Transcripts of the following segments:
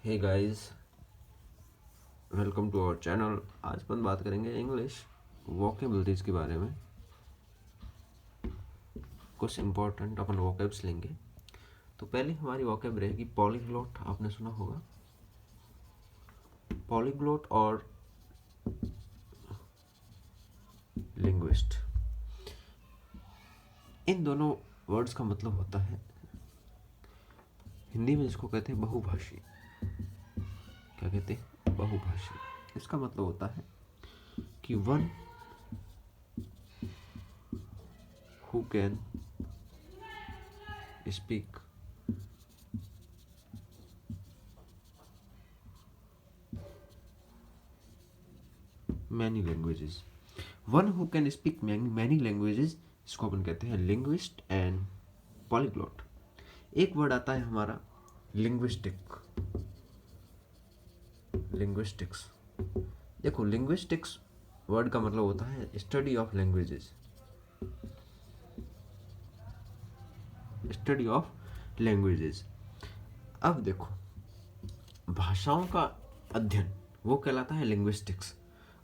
Hey guys, welcome to our channel. आज अपन बात करेंगे इंग्लिश वोकेबलरीज के बारे में। कुछ इम्पोर्टेंट अपन वोकेब्स लेंगे। तो पहले हमारी वोकेब रहेगी पॉलीग्लॉट। आपने सुना होगा पॉलीग्लॉट और लिंग्विस्ट। इन दोनों वर्ड्स का मतलब होता है, हिंदी में इसको कहते हैं बहुभाषी। क्या कहते हैं? बहुभाषी। इसका मतलब होता है कि one who can speak many languages। One who can speak many languages, इसको अपन कहते हैं लिंग्विस्ट एंड पॉलीग्लॉट। एक वर्ड आता है हमारा लिंग्विस्टिक्स। देखो, लिंग्विस्टिक्स वर्ड का मतलब होता है study of languages. Study of languages. अब देखो, भाषाओं का अध्ययन वो कहलाता है लिंग्विस्टिक्स,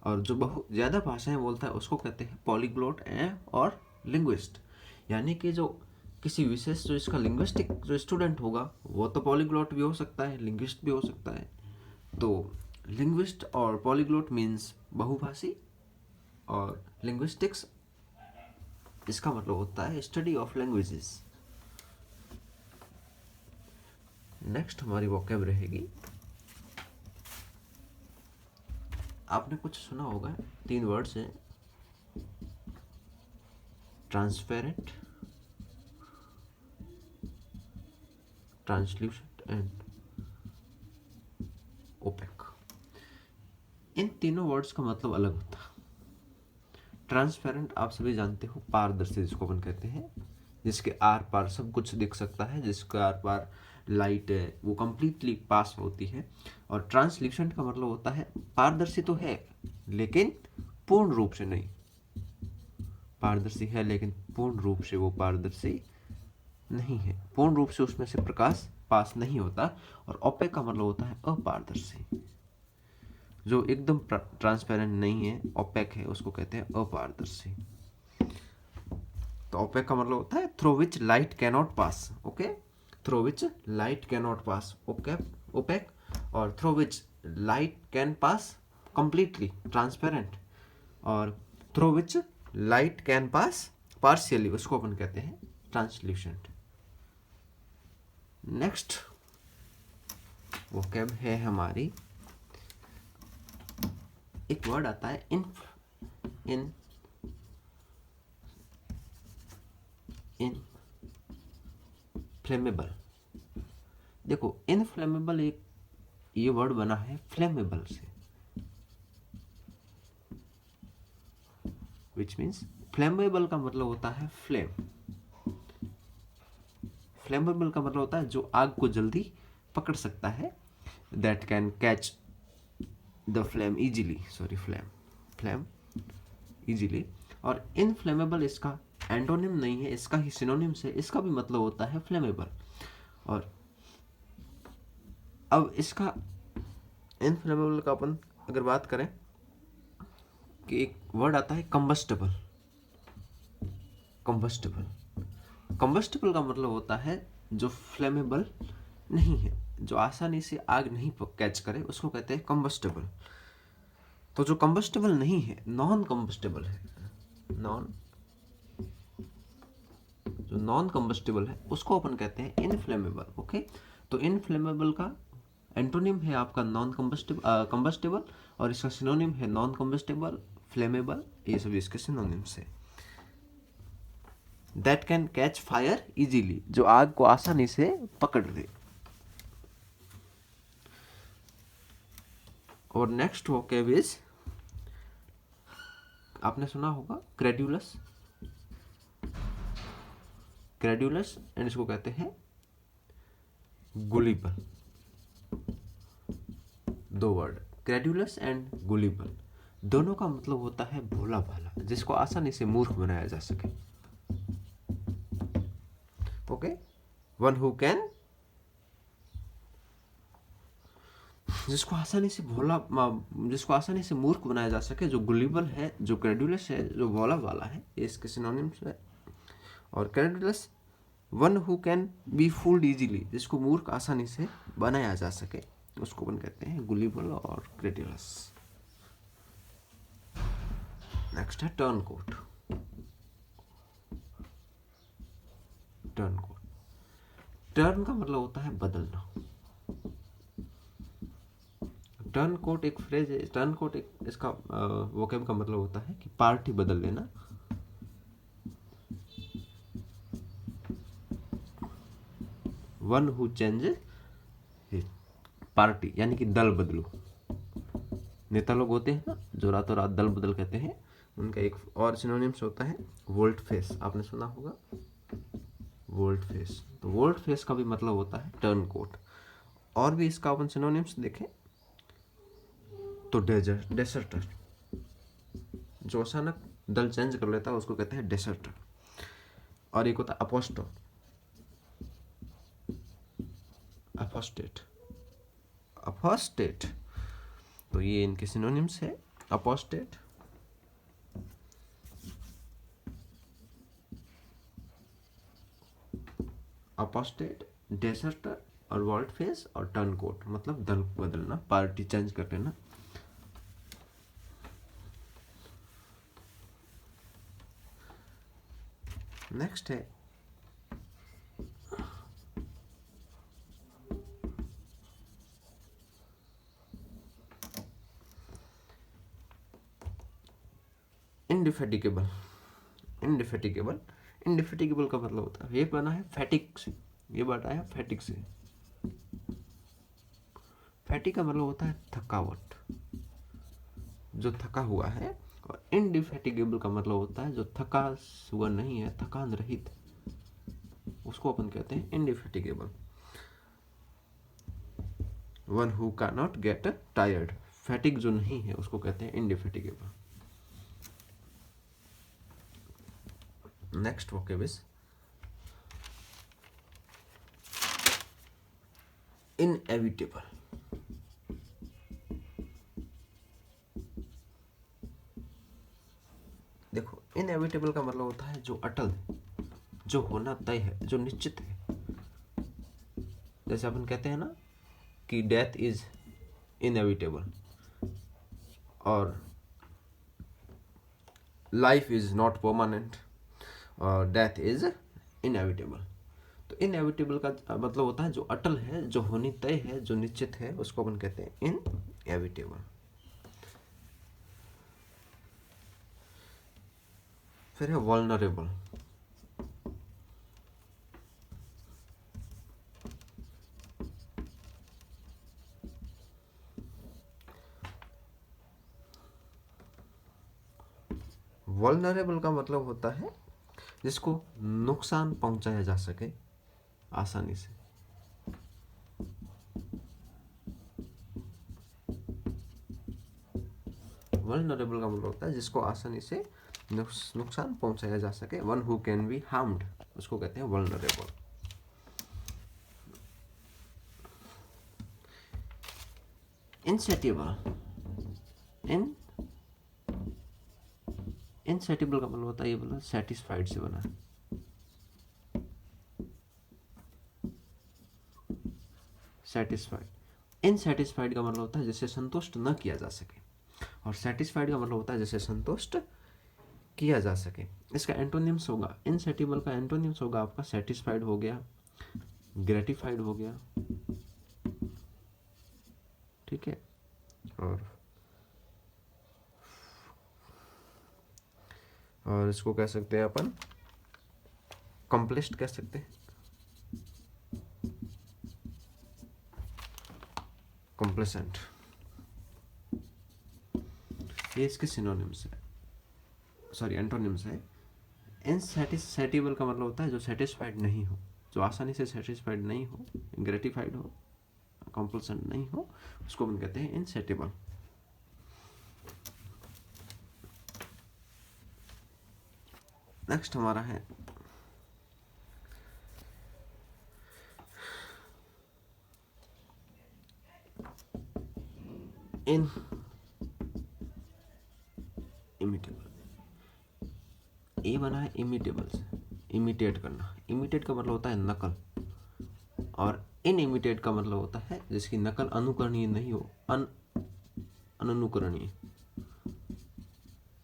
और जो बहुत ज़्यादा भाषाएं बोलता है उसको कहते हैं पॉलीग्लॉट और लिंग्विस्ट। यानी कि जो किसी विशेष जो इसका लिंग्विस्टिक जो स्टूडेंट होगा वो तो पॉलीग्लॉट भी हो सकता है, लिंग्विस्ट भी हो सकता है। तो लिंग्विस्ट और पॉलीग्लॉट मीन्स बहुभाषी, और लिंग्विस्टिक्स इसका मतलब होता है स्टडी ऑफ लैंग्वेजेस। नेक्स्ट हमारी वोकैब रहेगी, आपने कुछ सुना होगा, 3 वर्ड्स हैं, ट्रांसपेरेंट, ट्रांसल्यूसेंट एंड ओपेक। इन तीनों वर्ड्स का मतलब अलग होता है। ट्रांसपेरेंट आप सभी जानते हो, पारदर्शी जिसको अपन कहते हैं, जिसके आर पार सब कुछ दिख सकता है, जिसके आर पार लाइट है वो कंप्लीटली पास होती है। और ट्रांसल्यूसेंट का मतलब होता है पारदर्शी तो है लेकिन पूर्ण रूप से नहीं। पारदर्शी है लेकिन पूर्ण रूप से वो पारदर्शी नहीं है, पूर्ण रूप से उसमें से प्रकाश पास नहीं होता। और ओपेक का मतलब होता है अपारदर्शी, जो एकदम ट्रांसपेरेंट नहीं है, ओपेक है, उसको कहते हैं अपारदर्शी। तो ओपेक का मतलब होता है through which light cannot pass. Okay, through which light cannot pass, okay, opaque. और through which light can pass completely, transparent. और through which light can pass partially, उसको अपन कहते हैं ट्रांसल्यूसेंट। नेक्स्ट वोकैब है हमारी, एक वर्ड आता है इनफ्लेमेबल। देखो, इनफ्लेमेबल एक ये वर्ड बना है फ्लेमेबल से, विच मीन्स फ्लेमेबल का मतलब होता है फ्लेम। फ्लेमेबल का मतलब होता है जो आग को जल्दी पकड़ सकता है, that can catch the flame easily, sorry flame easily. और इनफ्लेमेबल इसका एंटोनिम नहीं है, इसका ही सिनोनिम से इसका भी मतलब होता है फ्लेमेबल। और अब इसका इनफ्लेमेबल का अपन अगर बात करें कि एक वर्ड आता है कंबस्टेबल। कंबस्टेबल का मतलब होता है जो फ्लेमेबल नहीं है, जो आसानी से आग नहीं कैच करे, उसको कहते हैं कंबस्टेबल। तो जो कंबस्टेबल नहीं है, नॉन कंबस्टेबल है, जो नॉन कंबस्टेबल है उसको अपन कहते हैं इनफ्लेमेबल। ओके, तो इनफ्लेमेबल का एंटोनिम है आपका नॉन कंबस्टेबल, और इसका सिनोनिम है नॉन कंबस्टेबल, फ्लेमेबल, ये सभी इसके सिनोनिम्स है। That can catch fire easily, जो आग को आसानी से पकड़ ले। और नेक्स्ट वोकैब इज, आपने सुना होगा क्रेड्यूलस एंड इसको कहते हैं गुलिबल। 2 वर्ड, क्रेड्यूलस एंड गुलिबल, दोनों का मतलब होता है भोला भाला, जिसको आसानी से मूर्ख बनाया जा सके। ओके, वन हु कैन जिसको आसानी से जिसको आसानी से मूर्ख बनाया जा सके, जो गुलिबल है, जो क्रेडुलस है, जो भोला वाला है, ये इसके सिनोनिम्स है। और credulous, one who can be fooled easily, जिसको मूर्ख आसानी से बनाया जा सके, उसको अपन कहते हैं गुलिबल और क्रेडुलस। नेक्स्ट है turncoat. Turncoat, turn का मतलब होता है बदलना। टर्न कोट एक फ्रेज है, टर्न कोट एक इसका वोकेब का मतलब होता है कि पार्टी बदल लेना। वन हु चेंज पार्टी, यानी कि दल बदलो। नेता लोग होते हैं ना जो रातों रात दल बदल कहते हैं, उनका एक और सिनोनिम्स होता है वोल्ट फेस, आपने सुना होगा वोल्ट फेस। तो वोल्ट फेस का भी मतलब होता है टर्न कोट। और भी इसका अपन सिनोनिम्स देखें तो डेसर्टर, जो अचानक दल चेंज कर लेता है उसको कहते हैं डेसर्टर। और एक होता है अपोस्टेट। अपोस्टेट, तो ये इनके सिनोनिम्स है अपोस्टेट, अपोस्टेट, डेसर्टर और वॉल्ट फेस और टर्न कोट, मतलब दल बदलना, पार्टी चेंज कर लेना। नेक्स्ट है इंडिफेटिगेबल। इंडिफेटिगेबल, इंडिफेटिगेबल का मतलब होता है, ये बना है फैटिक से, ये बना है फैटिक से। फैटिक का मतलब होता है थकावट, जो थका हुआ है। और इंडिफेटिगेबल का मतलब होता है जो थका हुआ नहीं है, थकान रहित, उसको अपन कहते हैं indefatigable. One who can not get tired, fatigue जो नहीं है उसको कहते हैं indefatigable. Next vocab is inevitable. देखो, इनएविटेबल का मतलब होता है जो अटल है, जो होना तय है, जो निश्चित है। जैसे अपन कहते हैं ना कि डेथ इज इनएविटेबल और लाइफ इज नॉट परमानेंट और डेथ इज इनएविटेबल। तो इनएविटेबल का मतलब होता है जो अटल है, जो होनी तय है, जो निश्चित है, उसको अपन कहते हैं इनएविटेबल। फिर है वल्नरेबल। वल्नरेबल का मतलब होता है जिसको नुकसान पहुंचाया जा सके आसानी से। वल्नरेबल का मतलब होता है जिसको आसानी से नुकसान पहुंचाया जा सके। One who can be harmed, उसको कहते हैं वल्नरेबल। इनसेटिएबल, इनसेटिएबल का मतलब होता है, ये बोला सेटिस्फाइड से बना है। सेटिस्फाइड, इनसेटिस्फाइड का मतलब होता है जिसे संतुष्ट न किया जा सके, और सेटिस्फाइड का मतलब होता है जिसे संतुष्ट किया जा सके। इसका एंटोनिम्स होगा, इनसेटिएबल का एंटोनिम्स होगा आपका सेटिस्फाइड हो गया, ग्रेटिफाइड हो गया, ठीक है। और इसको कह सकते हैं अपन कॉम्प्लेक्स्ड कह सकते हैं, कॉम्प्लेसेंट। ये इसके सिनोनिम्स है, सॉरी एंटोनिम्स है। इनसेटिस्फेटिबल का मतलब होता है जो सेटिस्फाइड नहीं हो, जो आसानी से सेटिस्फाइड नहीं हो, ग्रेटिफाइड हो, कॉम्प्लेसेंट नहीं हो, उसको हम कहते हैं इनसेटिबल। नेक्स्ट हमारा है इन इमिटेबल। ए बना है इमिटेबल से, इमिटेट करना। इमिटेट का मतलब होता है नकल, और इन इमिटेट का मतलब होता है जिसकी नकल अनुकरणीय नहीं हो, अनुकरणीय,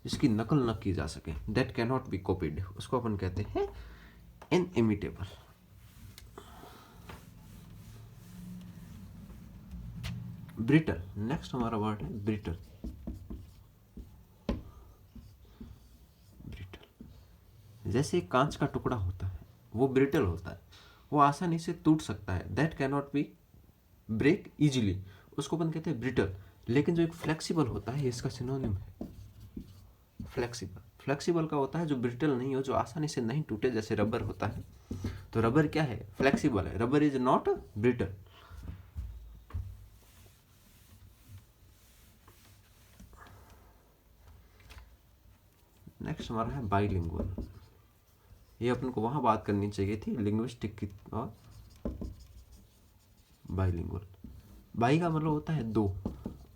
जिसकी नकल न की जा सके, that can not be copied, उसको अपन कहते हैं इन इमिटेबल। ब्रिटल, नेक्स्ट हमारा वर्ड है ब्रिटल। ब्रिटल जैसे एक कांच का टुकड़ा होता है, वो ब्रिटल होता है, वो आसानी से टूट सकता है, that can not be break easily, उसको अपन कहते हैं ब्रिटल। लेकिन जो एक फ्लेक्सिबल होता है, ये इसका सिनोनिम है फ्लेक्सिबल। फ्लेक्सिबल का होता है जो ब्रिटल नहीं हो, जो आसानी से नहीं टूटे, जैसे रबर होता है। तो रबर क्या है? फ्लेक्सिबल है, rubber is not brittle. Next हमारा है बाइलिंगुअल। ये अपन को वहां बात करनी चाहिए थी लिंग्विस्टिक की, और बाइलिंगुअल। बाई का मतलब होता है दो,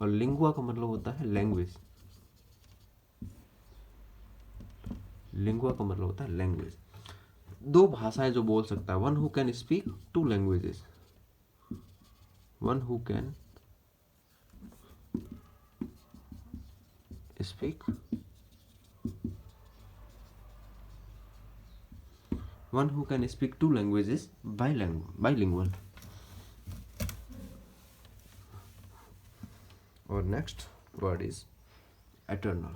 और लिंगुआ का मतलब होता है लैंग्वेज। लिंगुआ का मतलब होता है लैंग्वेज, दो भाषाएं जो बोल सकता है। One who can speak to languages, one who can speak, one who can speak two languages, bilingual। और next word is eternal।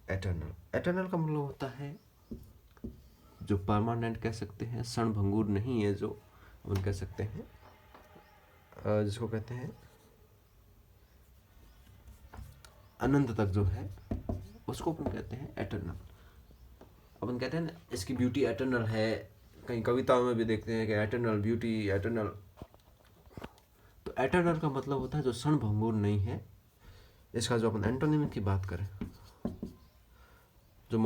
eternal का मतलब होता है जो परमानेंट कह सकते हैं, क्षणभंगुर नहीं है, जो अपन कह सकते हैं जिसको कहते हैं अनंत तक जो है, उसको अपन कहते हैं एटर्नल। अपन कहते हैं ना इसकी ब्यूटी एटर्नल है, कहीं कविताओं में भी देखते हैं कि एटर्नल ब्यूटी, एटर्नल। तो एटर्नल का मतलब होता है जो क्षणभंगुर नहीं है। इसका जो अपन एंटोनिम की बात करें, जो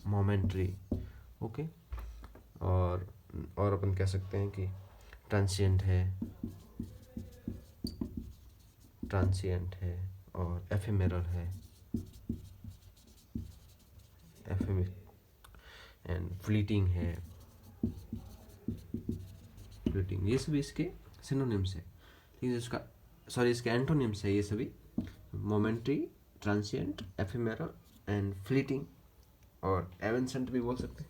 मोमेंट्री, ओके, और अपन कह सकते हैं कि ट्रांसिएंट है और एफेमेरल है, एंड फ्लीटिंग है, फ्लीटिंग, ये सभी इसके सिनोनिम्स है। ठीक है, इसके एंटोनिम्स है ये सभी, मोमेंट्री, ट्रांसिएंट, एफेमेरल एंड फ्लीटिंग, और एवेंसेंट भी बोल सकते हैं,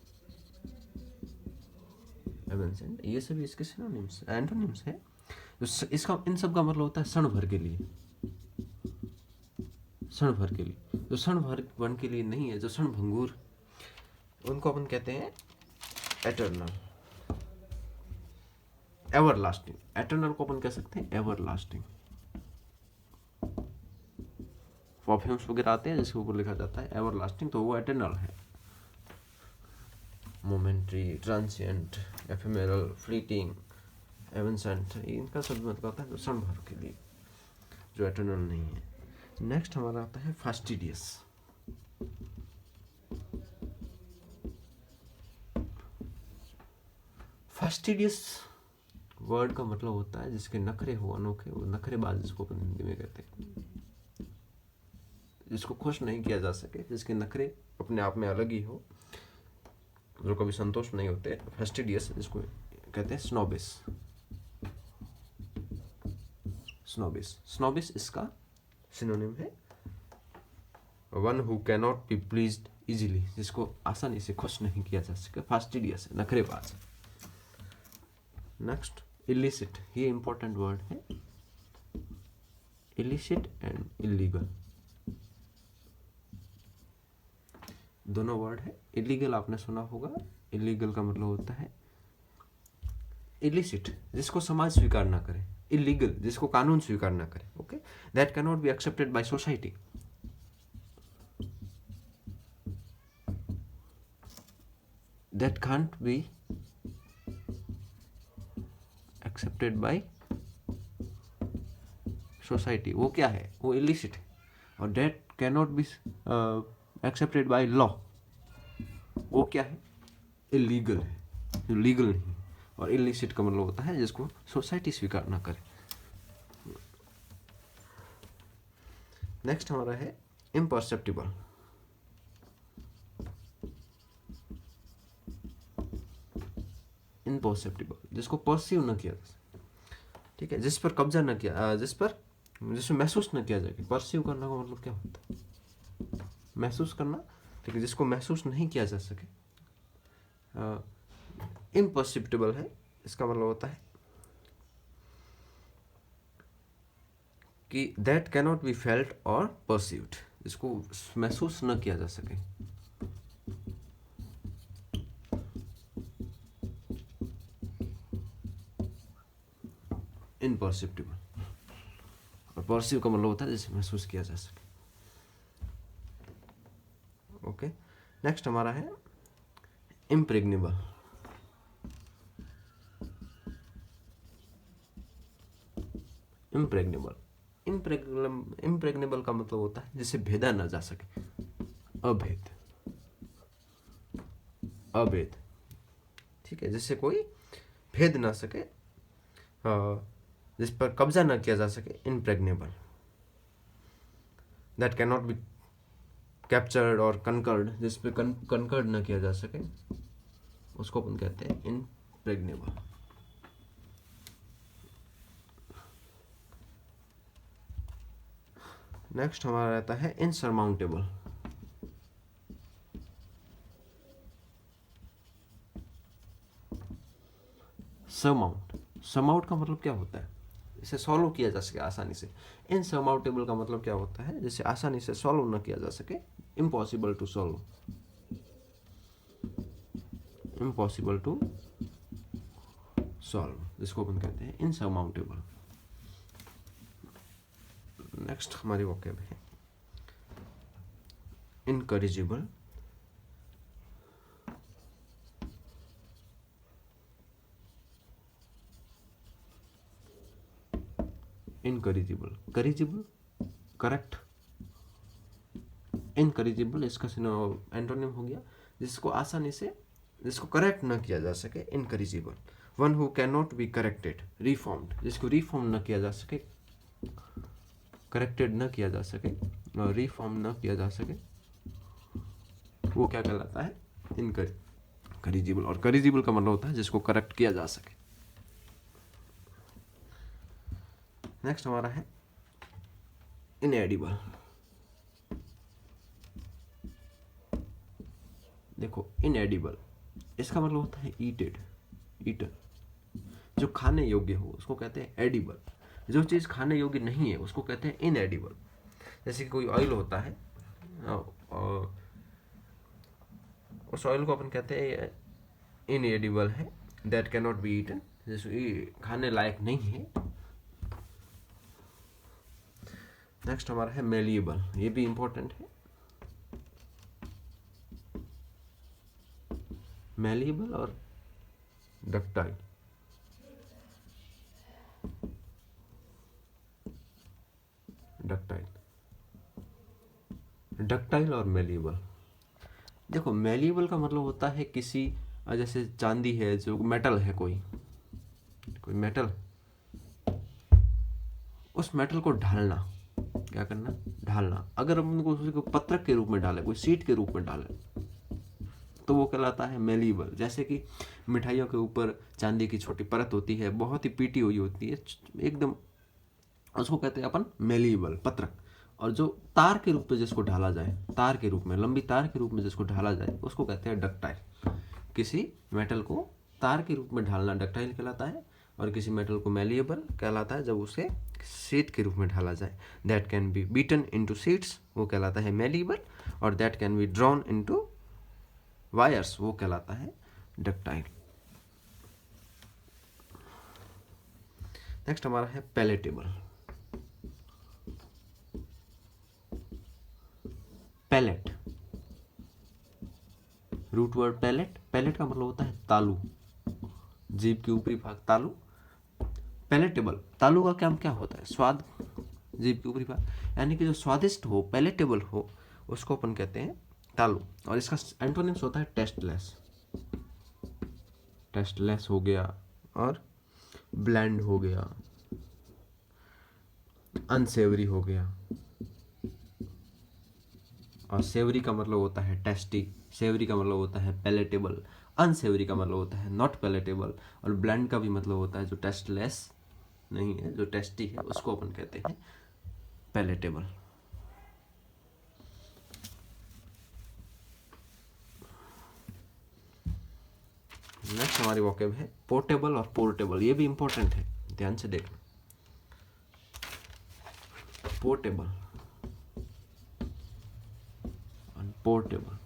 एवेंसेंट। ये सभी इसके सिनोनिम्स, एंटोनिम्स है। तो इसका इन सब का मतलब होता है क्षण भर के लिए, क्षण भर के लिए। जो क्षण भर के लिए नहीं है, जो क्षण भंगुर, उनको अपन कहते हैं एटर्नल, एवरलास्टिंग। एटर्नल को अपन कह सकते हैं एवरलास्टिंग। परफ्यूम्स वगैरह आते हैं जिसके ऊपर लिखा जाता है एवरलास्टिंग, तो वो एटर्नल है। मोमेंट्री, ट्रांसिएंट, एफेमेरल, फ्लीटिंग, एवेंसेंट, इनका सब मतलब होता है क्षण भर के लिए, जो एटर्नल नहीं है। नेक्स्ट हमारा आता है फास्टिडियस। फास्टिडियस वर्ड का मतलब होता है जिसके नखरे हो अनोखे, वो नखरेबाज जिसको अपन हिंदी में कहते हैं, जिसको खुश नहीं किया जा सके, जिसके नखरे अपने आप में अलग ही हो, जो कभी संतोष नहीं होते। फास्टिडियस जिसको कहते हैं स्नोबिस। स्नोबिस इसका सिनोनिम है one who cannot be pleased easily, जिसको आसानी से खुश नहीं किया जा सके, फास्टिडियस है, नखरेबाज। नेक्स्ट इलिसिट, ये इंपॉर्टेंट वर्ड है, इलिसिट एंड इलीगल, दोनों वर्ड है। इलीगल आपने सुना होगा, इलीगल का मतलब होता है इलिसिट, जिसको समाज स्वीकार ना करे, इलीगल जिसको कानून स्वीकार ना करे, okay, that can not be accepted by society, that can't be accepted by society. वो क्या है? वो इलिसिट है। और that can not be accepted by law, वो क्या है? इलीगल है। जो लीगल नहीं। और इलिसिट का मतलब होता है जिसको सोसाइटी स्वीकार ना करे। नेक्स्ट हमारा है इम्परसेप्टिबल। इम्परसेप्टिबल जिसको परसीव न किया जा सके, ठीक है, जिस पर कब्जा न किया, जिसमें महसूस न किया जाए। परसीव करना का मतलब क्या होता है? महसूस करना, ठीक है, जिसको महसूस नहीं किया जा सके, इम्परसेप्टिबल है। इसका मतलब होता है कि दैट कैनॉट बी फेल्ट और परसीव्ड, जिसको महसूस न किया जा सके। इम्परसेप्टिबल। और परसीव का मतलब होता है जिसे महसूस किया जा सके। ओके, नेक्स्ट हमारा है इम्प्रेग्नेबल। इम्प्रेग्नेबल इम्प्रेग्नेबल का मतलब होता है जिसे भेदा ना जा सके। अभेद, अभेद, ठीक है, जिससे कोई भेद ना सके, जिस पर कब्जा ना किया जा सके। Impregnable. That can not be captured और कनकर्ड, जिस पे कनकर्ड ना किया जा सके, उसको अपन कहते हैं इम्प्रेग्नेबल। नेक्स्ट हमारा रहता है इनसरमाउंटेबल। सरमाउंट, सरमाउंट का मतलब क्या होता है? इसे सॉल्व किया जा सके आसानी से। इनसरमाउंटेबल का मतलब क्या होता है? जिसे आसानी से सॉल्व न किया जा सके। Impossible to solve, impossible to solve, जिसको अपन कहते हैं इनसरमाउंटेबल। नेक्स्ट हमारी वोकैब है इनकरेजिबल। इनकरेजिबल, करेजिबल, करेक्ट। इनकरेजिबल इसका एंटोनिम हो गया जिसको आसानी से, जिसको करेक्ट न किया जा सके। Incorrigible. One who can not be corrected, reformed, जिसको रिफॉर्म न किया जा सके, करेक्टेड न किया जा सके, रिफॉर्म न किया जा सके, वो क्या कहलाता है? इनकरेजिबल। और करेजिबल का मतलब होता है जिसको करेक्ट किया जा सके। नेक्स्ट हमारा है इनएडिबल। देखो, इनएडिबल इसका मतलब होता है ईटेड, ईटन। जो खाने योग्य हो उसको कहते हैं एडिबल। जो चीज़ खाने योग्य नहीं है उसको कहते हैं इनएडिबल। जैसे कि कोई ऑयल होता है, और उस ऑयल को अपन कहते हैं इनएडिबल है, that can not be eaten, जैसे खाने लायक नहीं है। नेक्स्ट हमारा है मेलिएबल। ये भी इंपॉर्टेंट है। मेलिएबल और डक्टाइल। डक्टाइल, डक्टाइल और मेलिएबल। देखो, मेलिएबल का मतलब होता है किसी, जैसे चांदी है, जो मेटल है, कोई मेटल, उस मेटल को ढालना। क्या करना? ढालना। अगर हम उनको उसी को पत्रक के रूप में डालें, कोई सीट के रूप में डालें, तो वो कहलाता है मेलिएबल। जैसे कि मिठाइयों के ऊपर चांदी की छोटी परत होती है, बहुत ही पीटी हुई होती है एकदम, उसको कहते हैं अपन मेलिएबल, पत्रक। और जो तार के रूप में जिसको ढाला जाए, तार के रूप में, लंबी तार के रूप में जिसको ढाला जाए, उसको कहते हैं डक्टाइल। किसी मेटल को तार के रूप में ढालना डक्टाइल कहलाता है, और किसी मेटल को मेलिएबल कहलाता है जब उसे शीट के रूप में ढाला जाए। That can be beaten into sheets, वो कहलाता है मेलिएबल। और that can be drawn into wires, वो कहलाता है डक्टाइल। नेक्स्ट हमारा है palatable. Palate, root word palate. Palate का मतलब होता है तालू, जीभ के ऊपरी भाग तालू। पैलेटेबल, तालू का क्या होता है? स्वाद, जीभ के ऊपरी भाग, यानी कि जो स्वादिष्ट हो, पैलेटेबल हो, उसको अपन कहते हैं तालू। और इसका एंटोनिम्स होता है टेस्टलेस। टेस्टलेस हो गया, और ब्लैंड हो गया, अनसेवरी हो गया। और सेवरी का मतलब होता है टेस्टी, सेवरी का मतलब होता है पैलेटेबल, अनसेवरी का मतलब होता है नॉट पैलेटेबल, और ब्लैंड का भी मतलब होता है जो टेस्टलेस नहीं है, जो टेस्टी है, उसको अपन कहते हैं पैलेटेबल। नेक्स्ट हमारी वोकैब है पोर्टेबल और पोर्टेबल। ये भी इंपॉर्टेंट है, ध्यान से देखना। पोर्टेबल और पोर्टेबल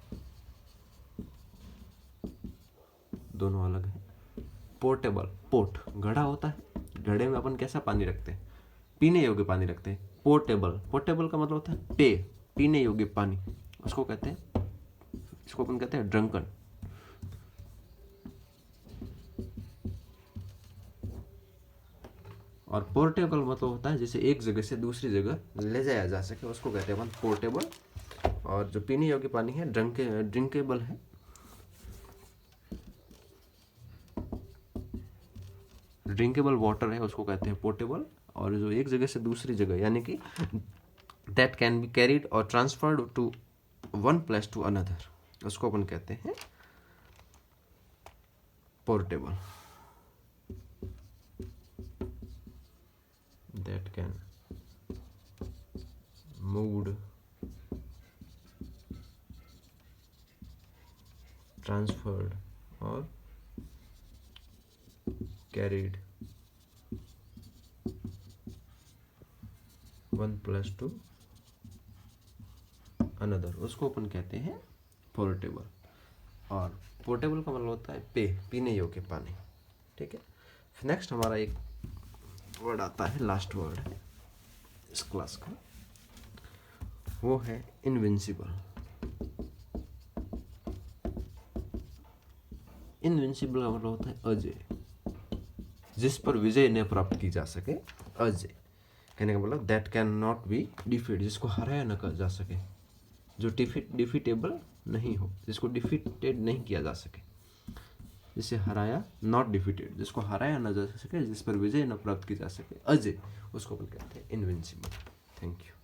दोनों अलग है। पोर्टेबल, पोर्ट घड़ा होता है, घड़े में अपन कैसा पानी रखते हैं, पीने योग्य पानी रखते हैं। पोर्टेबल, पोर्टेबल का मतलब होता है पीने योग्य पानी, उसको कहते हैं, इसको अपन कहते हैं ड्रंकन। और पोर्टेबल मतलब होता है जिसे एक जगह से दूसरी जगह ले जाया जा सके, उसको कहते हैं अपन पोर्टेबल। और जो पीने योग्य पानी है ड्रिंकेबल है, ड्रिंकेबल वाटर है, उसको कहते हैं पोर्टेबल। और जो एक जगह से दूसरी जगह, यानी कि दैट कैन बी कैरिड और transferred to one place to another, उसको अपन कहते हैं portable. That can moved, transferred और carried one place to another, उसको अपन कहते हैं पोर्टेबल। और पोर्टेबल का मतलब होता है पीने योग्य पानी। ठीक है। नेक्स्ट हमारा एक वर्ड आता है, लास्ट वर्ड है इस क्लास का, वो है इनविंसिबल। इनविंसिबल का मतलब होता है अजय, जिस पर विजय न प्राप्त की जा सके। अजय कहने का मतलब that can not be defeat, जिसको हराया न जा सके, जो डिफीटेबल नहीं हो, जिसको डिफीटेड नहीं किया जा सके, जिसे हराया, नॉट डिफीटेड, जिसको हराया न जा सके, जिस पर विजय न प्राप्त की जा सके, अजय, उसको अपन कहते हैं इनविंसिबल। Thank you.